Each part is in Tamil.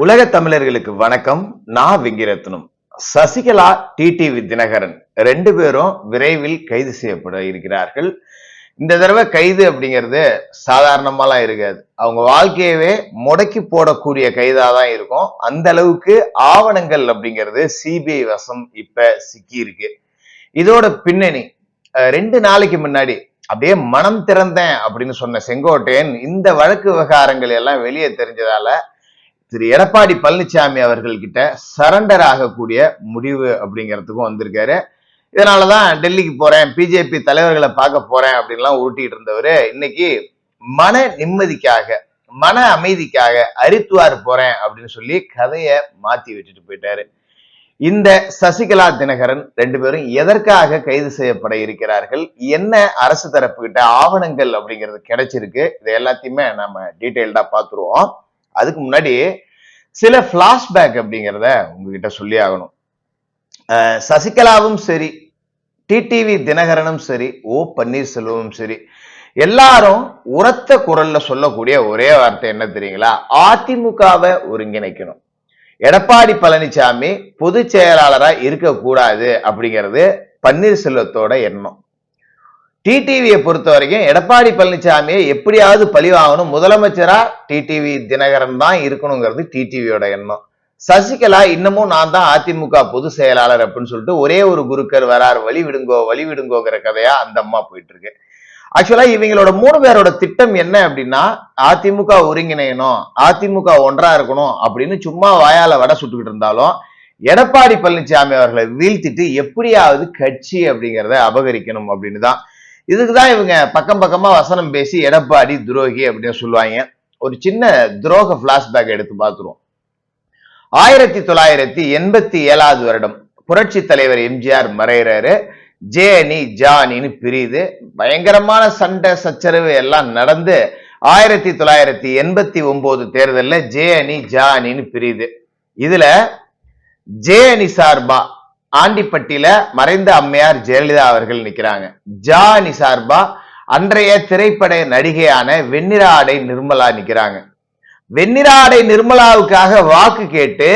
உலக தமிழர்களுக்கு வணக்கம். நான் வெங்கிரத்னம். சசிகலா, டிடிவி தினகரன் ரெண்டு பேரும் விரைவில் கைது செய்யப்பட இருக்கிறார்கள். இந்த தடவை கைது அப்படிங்கிறது சாதாரணமாலாம் இருக்காது. அவங்க வாழ்க்கையவே முடக்கி போடக்கூடிய கைதா தான் இருக்கும். அந்த அளவுக்கு ஆவணங்கள் அப்படிங்கிறது சிபிஐ வசம் இப்ப சிக்கி இருக்கு. இதோட பின்னணி 2 நாளைக்கு முன்னாடி அப்படியே மனம் திறந்தேன் அப்படின்னு சொன்ன செங்கோட்டையன் இந்த வழக்கு விவகாரங்கள் எல்லாம் வெளியே தெரிஞ்சதால திரு எடப்பாடி பழனிசாமி அவர்கள் கிட்ட சரண்டர் ஆகக்கூடிய முடிவு அப்படிங்கிறதுக்கும் வந்திருக்காரு. இதனாலதான் டெல்லிக்கு போறேன், பிஜேபி தலைவர்களை பார்க்க போறேன் அப்படின்லாம் உருட்டிட்டு இருந்தவரு இன்னைக்கு மன நிம்மதிக்காக, மன அமைதிக்காக ஹரித்வார் போறேன் அப்படின்னு சொல்லி கதையை மாத்தி வச்சுட்டு போயிட்டாரு. இந்த சசிகலா தினகரன் ரெண்டு பேரும் எதற்காக கைது செய்யப்பட இருக்கிறார்கள், என்ன அரசு தரப்பு கிட்ட ஆவணங்கள் அப்படிங்கிறது கிடைச்சிருக்கு, இது எல்லாத்தையுமே நம்ம டீட்டெயில்டா பார்த்துருவோம். அதுக்கு முன்னாடி சில பிளாஷ்பேக் அப்படிங்கிறத உங்ககிட்ட சொல்லி ஆகணும். சசிகலாவும் சரி, டிடிவி தினகரனும் சரி, ஓ பன்னீர்செல்வமும் சரி, எல்லாரும் உரத்த குரல்ல சொல்லக்கூடிய ஒரே வார்த்தை என்ன தெரியுங்களா? அதிமுகவை ஒருங்கிணைக்கணும், எடப்பாடி பழனிசாமி பொதுச் செயலாளரா இருக்கக்கூடாது அப்படிங்கிறது பன்னீர்செல்வத்தோட எண்ணம். டிடிவியை பொறுத்த வரைக்கும் எடப்பாடி பழனிசாமியை எப்படியாவது பழி வாங்கணும், முதலமைச்சரா டிடிவி தினகரன் தான் இருக்கணுங்கிறது டிடிவியோட எண்ணம். சசிகலா இன்னமும் நான் தான் அதிமுக பொதுச் செயலாளர் அப்படின்னு சொல்லிட்டு ஒரே ஒரு குருக்கர் வரார், வழி விடுங்கோங்கிற கதையா அந்த அம்மா போயிட்டு இருக்கு. ஆக்சுவலா இவங்களோட 3 பேரோட திட்டம் என்ன அப்படின்னா, அதிமுக ஒருங்கிணையணும், அதிமுக ஒன்றா இருக்கணும் அப்படின்னு சும்மா வாயால வடை சுட்டுக்கிட்டு இருந்தாலும் எடப்பாடி பழனிசாமி அவர்களை வீழ்த்திட்டு எப்படியாவது கட்சி அப்படிங்கிறத அபகரிக்கணும் அப்படின்னு தான். இதுக்குதான் இவங்க பக்கம் பக்கமா வசனம் பேசி எடப்பாடி துரோகி அப்படின்னு சொல்லுவாங்க. ஒரு சின்ன துரோக பிளாஷ்பேக் எடுத்து பார்த்துருவோம். 1987 வருடம் புரட்சி தலைவர் எம்ஜிஆர் மறைகிறாரு. ஜே அணி ஜா அணின்னு பிரியுது. பயங்கரமான சண்டை சச்சரவு எல்லாம் நடந்து 1989 தேர்தல்ல ஜே அணி ஜா அணின்னு பிரியுது. இதுல ஜே அணி சார்பா ஆண்டிப்பட்டியில மறைந்த அம்மையார் ஜெயலலிதா அவர்கள் நிக்கிறாங்க. ஜா அணி சார்பா அன்றைய திரைப்பட நடிகையான வெண்ணிற ஆடை நிர்மலா நிக்கிறாங்க. வெண்ணிற ஆடை நிர்மலாவுக்காக வாக்கு கேட்டு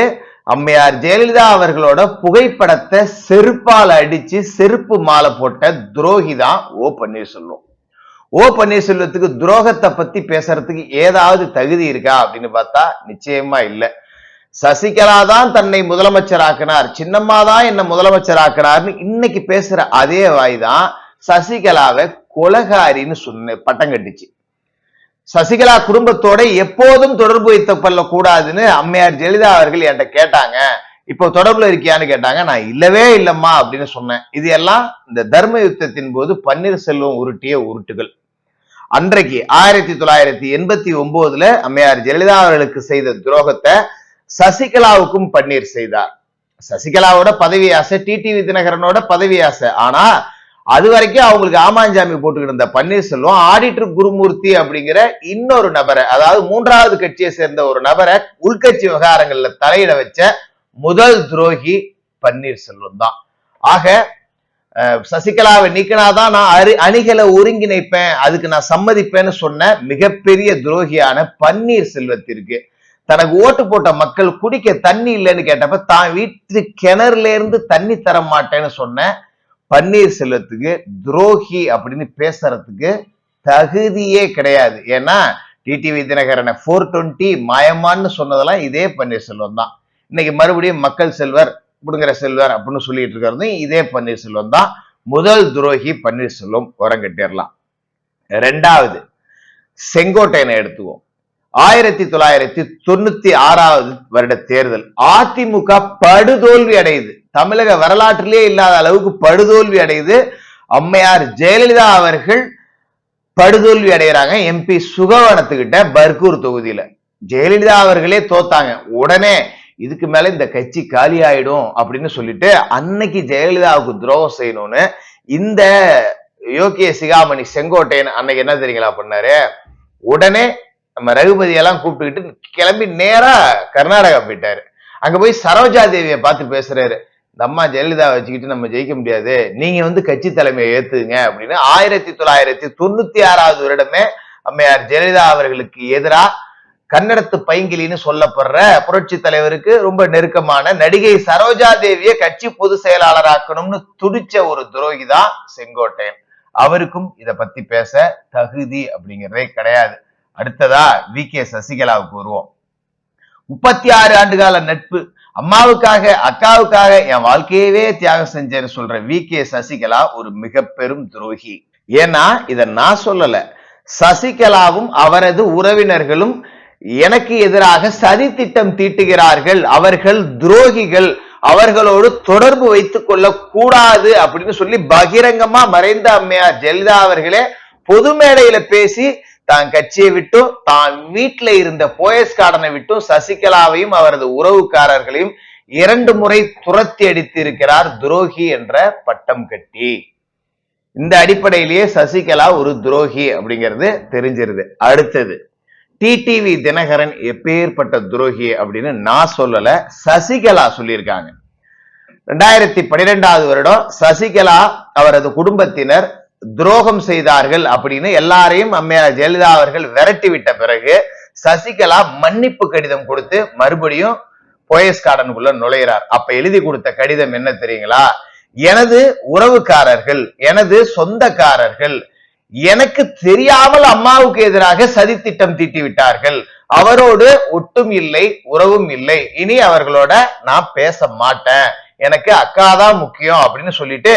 அம்மையார் ஜெயலலிதா அவர்களோட புகைப்படத்தை செருப்பால் அடிச்சு செருப்பு மாலை போட்ட துரோகி தான் ஓ பன்னீர்செல்வம். ஓ பன்னீர்செல்வத்துக்கு துரோகத்தை பத்தி பேசுறதுக்கு ஏதாவது தகுதி இருக்கா அப்படின்னு பார்த்தா நிச்சயமா இல்லை. சசிகலா தான் தன்னை முதலமைச்சராக்கினார், சின்னம்மா தான் என்ன முதலமைச்சராக்கினார்னு இன்னைக்கு பேசுற அதே வாய் தான் சசிகலாவை கொலகாரின்னு சொன்ன பட்டம் கட்டிச்சு. சசிகலா குடும்பத்தோட எப்போதும் தொடர்பு வைத்துக் கொள்ளக்கூடாதுன்னு அம்மையார் ஜெயலலிதா அவர்கள் என்கிட்ட கேட்டாங்க. இப்போ தொடர்புல இருக்கியான்னு கேட்டாங்க. நான் இல்லவே இல்லம்மா அப்படின்னு சொன்னேன். இது எல்லாம் இந்த தர்ம யுத்தத்தின் போது பன்னீர்செல்வம் உருட்டிய உருட்டுகள். அன்றைக்கு 1989 அம்மையார் ஜெயலலிதா அவர்களுக்கு செய்த துரோகத்தை சசிகலாவுக்கும் பன்னீர் செய்தார். சசிகலாவோட பதவி ஆசை, டிடிவி தினகரனோட பதவி ஆசை. ஆனா அது வரைக்கும் அவங்களுக்கு ஆமாஞ்சாமி போட்டுக்கிட்டு இருந்த பன்னீர்செல்வம் ஆடிட்டர் குருமூர்த்தி அப்படிங்கிற இன்னொரு நபரை, அதாவது 3வது கட்சியை சேர்ந்த ஒரு நபரை உள்கட்சி விவகாரங்கள்ல தலையிட வச்ச முதல் துரோகி பன்னீர்செல்வம் தான். ஆக சசிகலாவை நீக்கினாதான் நான் அணிகளை ஒருங்கிணைப்பேன், அதுக்கு நான் சம்மதிப்பேன்னு சொன்ன மிகப்பெரிய துரோகியான பன்னீர்செல்வத்திற்கு தனக்கு ஓட்டு போட்ட மக்கள் குடிக்க தண்ணி இல்லைன்னு கேட்டப்ப தான் வீட்டு கிணறுல இருந்து தண்ணி தர மாட்டேன்னு சொன்ன பன்னீர்செல்வத்துக்கு துரோகி அப்படின்னு பேசுறதுக்கு தகுதியே கிடையாது. ஏன்னா டிடிவி தினகரனை 420 மாயமான்னு சொன்னதெல்லாம் இதே பன்னீர்செல்வம் தான். இன்னைக்கு மறுபடியும் மக்கள் செல்வர் புடுங்கிற செல்வர் அப்படின்னு சொல்லிட்டு இருக்கிறது இதே பன்னீர்செல்வம் தான். முதல் துரோகி பன்னீர்செல்வம் உரங்கட்டிடலாம். 2வது செங்கோட்டையனை எடுத்துவோம். 1996 வருட தேர்தல் அதிமுக படுதோல்வி அடையுது. தமிழக வரலாற்றிலே இல்லாத அளவுக்கு படுதோல்வி அடையுது. அம்மையார் ஜெயலலிதா அவர்கள் படுதோல்வி அடைகிறாங்க எம்பி சுகவனத்துக்கிட்ட பர்கூர் தொகுதியில. ஜெயலலிதா அவர்களே தோத்தாங்க. உடனே இதுக்கு மேல இந்த கட்சி காலி ஆயிடும் அப்படின்னு சொல்லிட்டு அன்னைக்கு ஜெயலலிதாவுக்கு துரோகம் செய்யணும்னு இந்த யோகிய சிகாமணி செங்கோட்டையன் அன்னைக்கு என்ன தெரியுங்களா பண்ணாரு? உடனே நம்ம ரகுபதி எல்லாம் கூப்பிட்டுக்கிட்டு கிளம்பி நேரா கர்நாடகா போயிட்டாரு. அங்க போய் சரோஜா தேவியை பார்த்து பேசுறாரு. இந்த அம்மா ஜெயலலிதா வச்சுக்கிட்டு நம்ம ஜெயிக்க முடியாது, நீங்க கட்சி தலைமையை ஏத்துங்க அப்படின்னு 1996 வருடமே அம்மையார் ஜெயலலிதா அவர்களுக்கு எதிராக கன்னடத்து பைங்கிலின்னு சொல்லப்படுற புரட்சி தலைவருக்கு ரொம்ப நெருக்கமான நடிகை சரோஜா தேவியை கட்சி பொதுச் செயலாளராக்கணும்னு துடிச்ச ஒரு துரோகி தான் செங்கோட்டையன். அவருக்கும் இத பத்தி பேச தகுதி அப்படிங்கிறதே கிடையாது. அடுத்ததா வி.கே. சசிகலாவுக்கு வருவோம். 36 ஆண்டுகால நட்பு, அம்மாவுக்காக அக்காவுக்காக என் வாழ்க்கையவே தியாகம் செஞ்சேன்னு சொல்ற வி.கே. சசிகலா ஒரு மிக பெரும் துரோகி. ஏன்னா இத நான் சொல்லல, சசிகலாவும் அவரது உறவினர்களும் எனக்கு எதிராக சதி திட்டம் தீட்டுகிறார்கள், அவர்கள் துரோகிகள், அவர்களோடு தொடர்பு வைத்துக் கொள்ள கூடாது அப்படின்னு சொல்லி பகிரங்கமா மறைந்த அம்மையார் ஜெயலலிதா அவர்களே பொது மேடையில பேசி தான் கட்சியை விட்டும் தான் வீட்டில இருந்த போயஸ் கார்டனை விட்டும் சசிகலாவையும் அவரது உறவுக்காரர்களையும் 2 முறை துரத்தி அடித்து இருக்கிறார் துரோகி என்ற பட்டம் கட்டி. இந்த அடிப்படையிலேயே சசிகலா ஒரு துரோகி அப்படிங்கிறது தெரிஞ்சிருது. அடுத்தது டிடிவி தினகரன் எப்பேற்பட்ட துரோகி அப்படின்னு நான் சொல்லல, சசிகலா சொல்லியிருக்காங்க. 2012ஆவது வருடம் சசிகலா அவரது குடும்பத்தினர் துரோகம் செய்தார்கள் அப்படின்னு எல்லாரையும் அம்மையார் ஜெயலலிதா அவர்கள் விரட்டி விட்ட பிறகு சசிகலா மன்னிப்பு கடிதம் கொடுத்து மறுபடியும் போயஸ் கார்டனுக்குள்ள நுழைகிறார். அப்ப எழுதி கொடுத்த கடிதம் என்ன தெரியுங்களா? எனது உறவுக்காரர்கள், எனது சொந்தக்காரர்கள் எனக்கு தெரியாமல் அம்மாவுக்கு எதிராக சதி திட்டம் தீட்டி விட்டார்கள், அவரோடு ஒட்டும் இல்லை உறவும் இல்லை, இனி அவர்களோட நான் பேச மாட்டேன், எனக்கு அக்காதான் முக்கியம் அப்படின்னு சொல்லிட்டு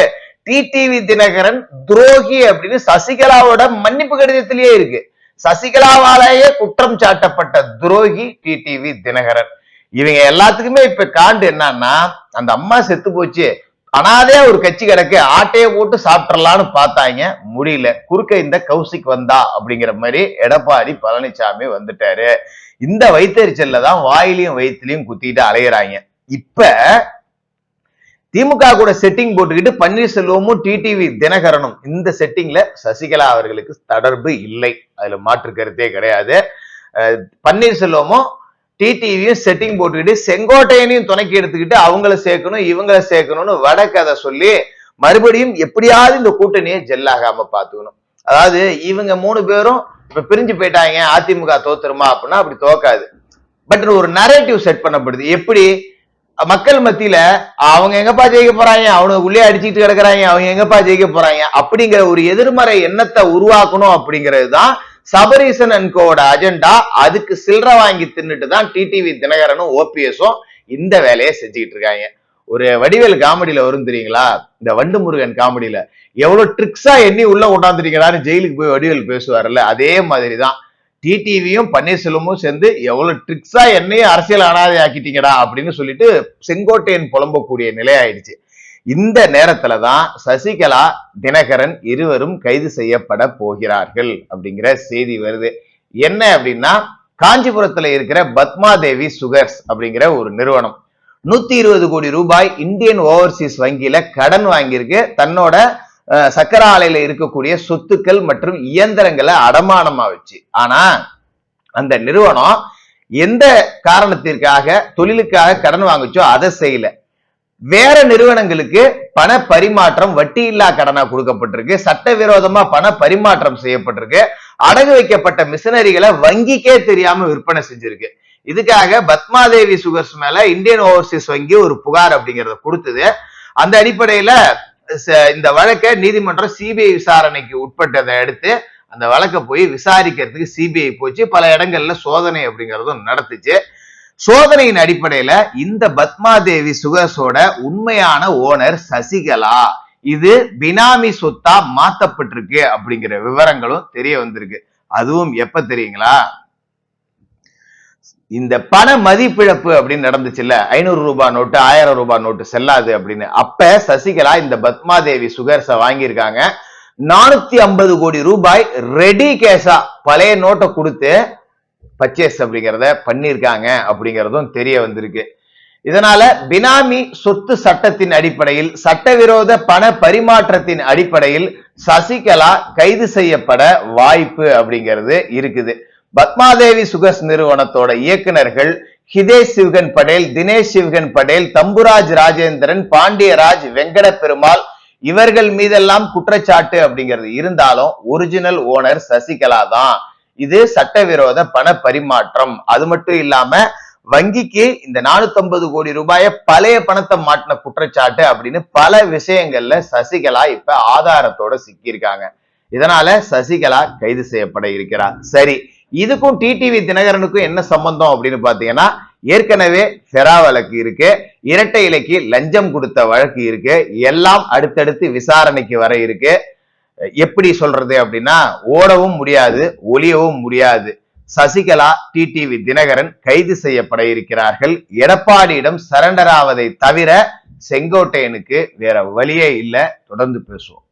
டிடிவி தினகரன் துரோகி அப்படின்னு சசிகலாவோட மன்னிப்பு கடிதத்திலேயே இருக்கு. சசிகலாவாலேயே குற்றம் சாட்டப்பட்ட துரோகி டிடிவி தினகரன். இவங்க எல்லாத்துக்குமே இப்ப காண்டு என்னன்னா, அந்த அம்மா செத்து போச்சு, அனாதே ஒரு கட்சி கிடக்கு, ஆட்டையை போட்டு சாப்பிடலான்னு பார்த்தாங்க, முடியல. குறுக்க இந்த கௌசிக் வந்தா அப்படிங்கிற மாதிரி எடப்பாடி பழனிசாமி வந்துட்டாரு. இந்த வயிற்றுச்சல்ல தான் வாயிலையும் வயிற்றுலையும் குத்திட்டு அலையிறாங்க. இப்ப திமுக கூட செட்டிங் போட்டுக்கிட்டு பன்னீர்செல்வமும் டிடிவி தினகரனும் இந்த செட்டிங்ல சசிகலா அவர்களுக்கு தொடர்பு இல்லை, அதுல மாற்று கருத்தே கிடையாது. பன்னீர்செல்வமும் டிடிவியும் செட்டிங் போட்டுக்கிட்டு செங்கோட்டையனையும் துணைக்கி எடுத்துக்கிட்டு அவங்கள சேர்க்கணும் இவங்களை சேர்க்கணும்னு வடக்கதை சொல்லி மறுபடியும் எப்படியாவது இந்த கூட்டணியை ஜெல்லாகாம பாத்துக்கணும். அதாவது இவங்க 3 பேரும் இப்ப பிரிஞ்சு போயிட்டாங்க, அதிமுக தோத்துருமா அப்படின்னா அப்படி தோக்காது. பட் ஒரு நரேட்டிவ் செட் பண்ணப்படுது. எப்படி? மக்கள் மத்தியில அவங்க எங்கப்பா ஜெயிக்க போறாங்க, அவனுக்கு உள்ளே அடிச்சுட்டு கிடக்குறாங்க, அவங்க எங்கப்பா ஜெயிக்க போறாங்க அப்படிங்கிற ஒரு எதிர்மறை எண்ணத்தை உருவாக்கணும் அப்படிங்கிறதுதான் சபரீசன் அண்ட் கோட அஜெண்டா. அதுக்கு சில்லற வாங்கி தின்னுட்டு தான் டிடிவி தினகரனும் ஓபிஎஸும் இந்த வேலையை செஞ்சுக்கிட்டு இருக்காங்க. ஒரு வடிவேல் காமெடியில வரும் தெரியுங்களா, இந்த வண்டு முருகன் காமெடியில எவ்வளவு ட்ரிக்ஸா எண்ணி உள்ள கொண்டாந்துருக்கீங்களான்னு ஜெயிலுக்கு போய் வடிவேல் பேசுவார்ல, அதே மாதிரிதான் டிடிவியும் பன்னீர்செல்வமும் சேர்ந்து எவ்வளவு ட்ரிக்ஸா என்னையும் அரசியல் அனாதை ஆக்கிட்டீங்கடா அப்படின்னு சொல்லிட்டு செங்கோட்டையன் புலம்பக்கூடிய நிலை ஆயிடுச்சு. இந்த நேரத்துலதான் சசிகலா தினகரன் இருவரும் கைது செய்யப்பட போகிறார்கள் அப்படிங்கிற செய்தி வருது. என்ன அப்படின்னா, காஞ்சிபுரத்துல இருக்கிற பத்மாதேவி சுகர்ஸ் அப்படிங்கிற ஒரு நிறுவனம் 120 கோடி ரூபாய் இந்தியன் ஓவர்சீஸ் வங்கியில கடன் வாங்கியிருக்கு, தன்னோட சக்கர ஆலையில இருக்கக்கூடிய சொத்துக்கள் மற்றும் இயந்திரங்களை அடமானமா வச்சு. ஆனா அந்த நிறுவனம் எந்த காரணத்திற்காக தொழிலுக்காக கடன் வாங்குச்சோ அதை செய்யல, வேற நிறுவனங்களுக்கு பண பரிமாற்றம் வட்டி இல்லா கடனா கொடுக்கப்பட்டிருக்கு, சட்டவிரோதமா பண பரிமாற்றம் செய்யப்பட்டிருக்கு, அடகு வைக்கப்பட்ட மிஷினரிகளை வங்கிக்கே தெரியாம விற்பனை செஞ்சிருக்கு. இதுக்காக பத்மாதேவி சுகர்ஸ் மேல இந்தியன் ஓவர்சீஸ் வங்கி ஒரு புகார் அப்படிங்கறத கொடுத்தது. அந்த அடிப்படையில இந்த வழக்கை நீதிமன்றம் சிபிஐ விசாரணைக்கு உட்பட்டதை அடுத்து அந்த வழக்கை போய் விசாரிக்கிறதுக்கு சிபிஐ போச்சு. பல இடங்கள்ல சோதனை அப்படிங்கறதும் நடத்துச்சு. சோதனையின் அடிப்படையில இந்த பத்மாதேவி சுகர்ஸோட உண்மையான ஓனர் சசிகலா, இது பினாமி சொத்தா மாத்தப்பட்டிருக்கு அப்படிங்கிற விவரங்களும் தெரிய வந்திருக்கு. அதுவும் எப்ப தெரியுங்களா, இந்த பண மதிப்பிழப்பு அப்படின்னு நடந்துச்சுல்ல, 500 ரூபாய் நோட்டு 1000 ரூபாய் நோட்டு செல்லாது அப்படின்னு, அப்ப சசிகலா இந்த பத்மாதேவி சுகர்ஸ வாங்கியிருக்காங்க. 450 கோடி ரூபாய் ரெடி கேஷா பழைய நோட்டை கொடுத்து பர்ச்சேஸ் அப்படிங்கிறத பண்ணிருக்காங்க அப்படிங்கிறதும் தெரிய வந்திருக்கு. இதனால பினாமி சொத்து சட்டத்தின் அடிப்படையில், சட்டவிரோத பண பரிமாற்றத்தின் அடிப்படையில் சசிகலா கைது செய்யப்பட வாய்ப்பு அப்படிங்கிறது இருக்குது. பத்மாதேவி சுகர்ஸ் நிறுவனத்தோட இயக்குநர்கள் ஹிதேஷ் சிவ்கன் படேல், தினேஷ் சிவ்கன் படேல், தம்புராஜ் ராஜேந்திரன், பாண்டியராஜ், வெங்கட பெருமாள், இவர்கள் மீதெல்லாம் குற்றச்சாட்டு அப்படிங்கிறது இருந்தாலும் ஒரிஜினல் ஓனர் சசிகலா தான். இது சட்டவிரோத பண பரிமாற்றம். அது மட்டும் இல்லாம வங்கிக்கு இந்த 450 கோடி ரூபாய பழைய பணத்தை மாட்டின குற்றச்சாட்டு அப்படின்னு பல விஷயங்கள்ல சசிகலா இப்ப ஆதாரத்தோட சிக்கியிருக்காங்க. இதனால சசிகலா கைது செய்யப்பட இருக்கிறார். சரி, இதுக்கும் டிடிவி தினகரனுக்கும் என்ன சம்பந்தம் அப்படின்னு பாத்தீங்கன்னா, ஏற்கனவே ஃபெரா வழக்கு இருக்கு, இரட்டை இலைக்கு லஞ்சம் கொடுத்த வழக்கு இருக்கு, எல்லாம் அடுத்தடுத்து விசாரணைக்கு வர இருக்கு. எப்படி சொல்றது அப்படின்னா, ஓடவும் முடியாது, ஒளியவும் முடியாது. சசிகலா, டிடிவி தினகரன் கைது செய்யப்பட இருக்கிறார்கள். எடப்பாடியிடம் சரண்டர் ஆவதை தவிர செங்கோட்டையனுக்கு வேற வழியே இல்லை. தொடர்ந்து பேசுவோம்.